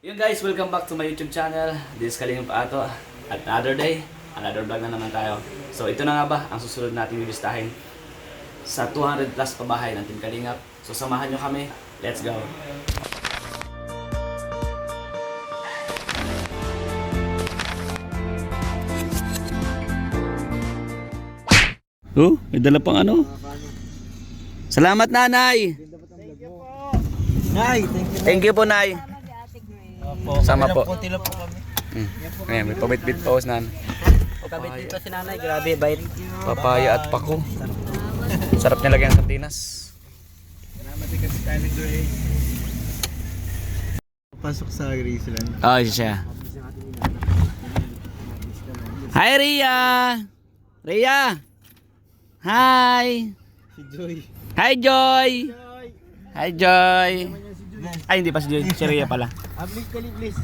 Yun guys, welcome back to my YouTube channel. This is Kalingap Ato. At another day, another vlog na naman tayo. So ito na nga ba ang susunod natin bibistahin sa 200 plus pabahay ng Team Kalingap. So samahan nyo kami. Let's go! Oh, may dala pang ano? Salamat nanay! Nay, Thank you po nay! Sama po. Konti lang po kami. Ayan, may pabit-bit paus nan. Kabit dito si nanay, grabe, bait. Papaya at pako. Sarap niya lagyan ng sardinas. Salamat din kasi tayo nito eh. Pasok sa Graceland. Oh, siya. Hi, Ria! Ria! Hi! Si Joy. Hi, Joy! Hi, Joy! Ay, hindi pa si Joy. Si Ria pala. Ablik ka please.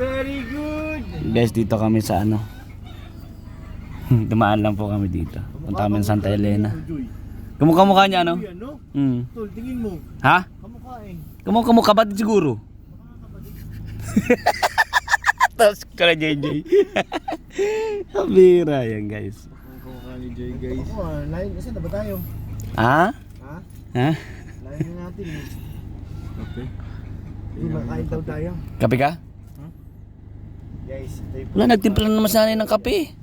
Very good. Guys, dito kami sa ano. Dumaan lang po kami dito. Punta kami sa Santa Elena. Kamukha-mukha niya, ano? Ano? Tol, tingin mo. Ha? Kamukha eh. Kamukha ba siguro? Tapos ka na, JJ. Kabira yan, guys. Kamukha ni Joy, guys. Ako, lain. Kasi na ba tayo? Ha? Ha? Ha? Lain na natin eh. Okay. Hindi makain daw tayo. Kape ka? Guys, ito yung... Wala, nagtimpla naman sana ng kape.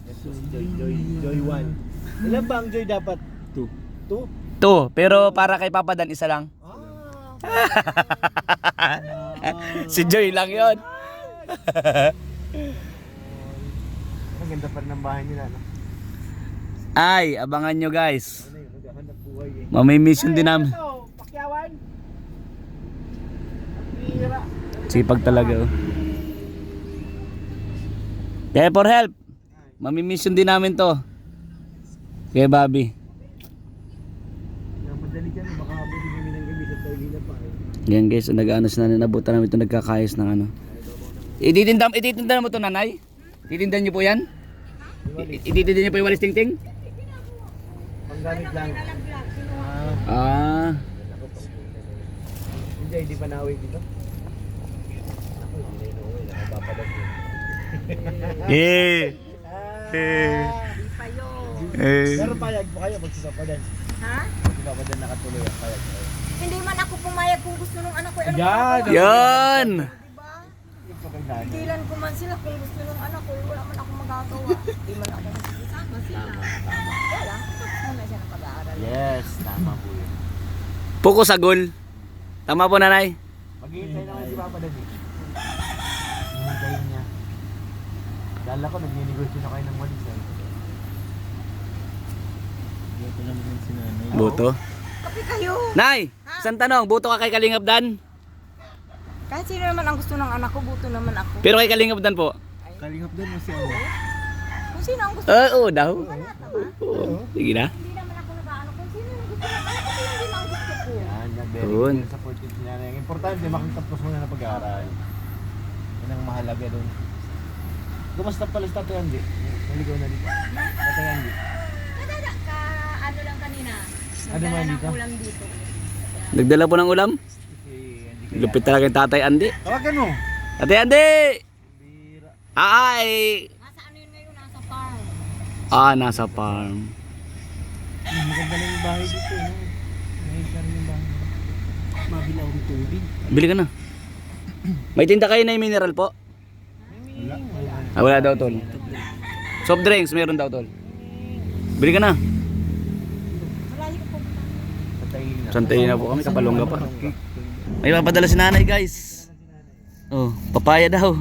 Ito si Joy 1. Ilan ba ang Joy dapat? 2. 2? To, pero para kay Papa Dan, isa lang. Si Joy lang yon. Ang ganda pa rin ng bahay nila, no? Ay, abangan nyo guys. Ano yun? Naghahanap buhay eh. Mamimission din namin. Pakyawan! Pira! Sipag talaga oh. Kaya for help, mamimission din namin to. Kaya Bobby. Madali ka na, baka abot kami ng gabi sa toilet pa eh. Yan guys, nag-ano na nabutan namin ito nagkakayos ng ano. Ititinda mo to nanay? Ititinda niyo po yan? Ititinda niyo po yung walis ting-ting? Panggamit lang. Ah. Hindi pa naway dito. Ako, hindi na naway. Nakapapadag yun. Eh. Pero payag po kayo magsisapadan. Ha? Magsisapadan nakatuloy ang payag po kayo. Hindi man ako pumayag kung gusto nung anak ko. Ano Yan! Yan. Diba? Ito kay nanay. Tigilan ko man sila kung gusto nung anak ko. Wala man ako magagawa. Hindi man ako magsasama sila. Kaya lang, tapos muna siya ng pag-aaral. Yes, tama po yun. Puko sagol. Tama po nanay. Maghihintay naman si Papa Dad eh. Hihintayin niya. Kala ko nagninegosyo na kayo ng walis eh. Ito naman din si nanay. Buto. Kapi kayo! Nay, isang tanong, buto ka kay Kalingap Dan? Kahit sino naman ang gusto ng anak ko, buto naman ako. Pero kay Kalingap Dan po? Kalingap din mo si ano? Kung sino ang gusto Oo daw. Wala, tama? Oo. Sige na. Hindi naman ako nag-ano. Kung sino ang gusto ng anak ko, yun din ang gusto ko. Yan, yan. Very Yun. good. Supportive si nanay. Ang importante, makitapos muna ng pag-aaral. Yan ang mahalaga doon. Kumusta pala si Tatay Andy? Naligaw na dito. Tatay Andy. Kadada ka, ano lang kanina. Ano Nagdala man ng dito? ulam dito. Nagdala po ng ulam? Si Andy kaya. Lupit talaga yung Tatay Andy. Tawagan mo! Tatay Andy! Bira. Ay! Nasa ano yun ngayon? Nasa farm. Ah, nasa farm. Maganda lang yung bahay dito. No? Mahal ka rin yung bahay. Mabilaw ng tubig. Bili ka na. May tinda kayo na yung mineral po? Wala. Ah, wala daw tol. Soft drinks, meron daw tol. Bili ka na. Malayo po. Patayin na. Santayin na po kami, kapalongga pa. May papadala si nanay guys. Oh, papaya daw.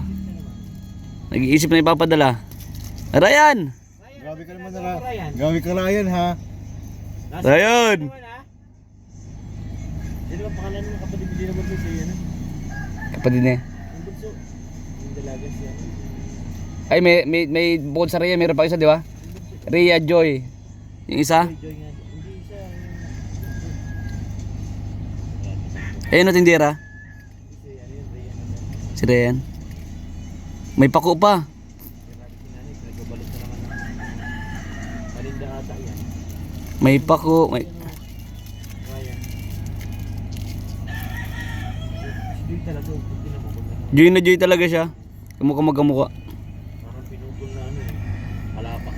Nag-iisip na ipapadala. Ryan! Grabe ka naman na. Grabe ka Ryan ha. Ryan! Sino ba pangalan ng kapatid hindi naman si ano? Kapatid niya. Yung bunso. Yung dalaga siya. Ay, may bukod sa Rhea, meron pa isa, di ba? Rhea Joy. Yung isa? Joy nga. Hindi siya. Ayun o, tindera. Si ano yun, Ryan naman. Si Ryan. May pako pa. Grabe si nanay. Nagbabalot na naman ng palinda ata yan. May pako. May... Ryan. talaga. Hindi na mo kung ano. Joy na joy talaga siya. Kamukha magkamukha. Parang pinutol na ano eh. Palapak.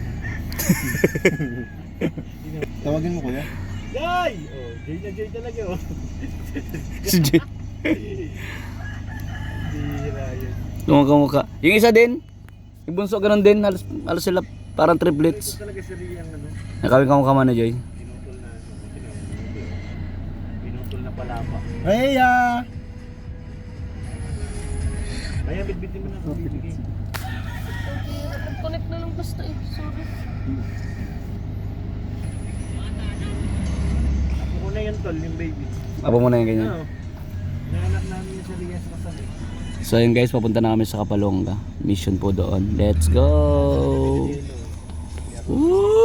Tawagin mo kuya. Joy! Oh, Joy na Joy talaga oh. Si Joy. Bira yun. Kamukha. Yung isa din. Yung bunso ganun din. Halos sila parang triplets. Ito talaga si Riang ano. Nakawin kamukha man na Joy. Pinutol na ano. Pinutol na palapak. Rhea! Kaya bitbitin mo na ito. Nag-connect na lang basta eh. Sorry. Ako ko na yan tol, yung baby. Abo mo na yung ganyan. Ano? Nanganak namin yung sa Rias kasali. So yun guys, papunta na kami sa Kapalongga. Mission po doon. Let's go! Woo!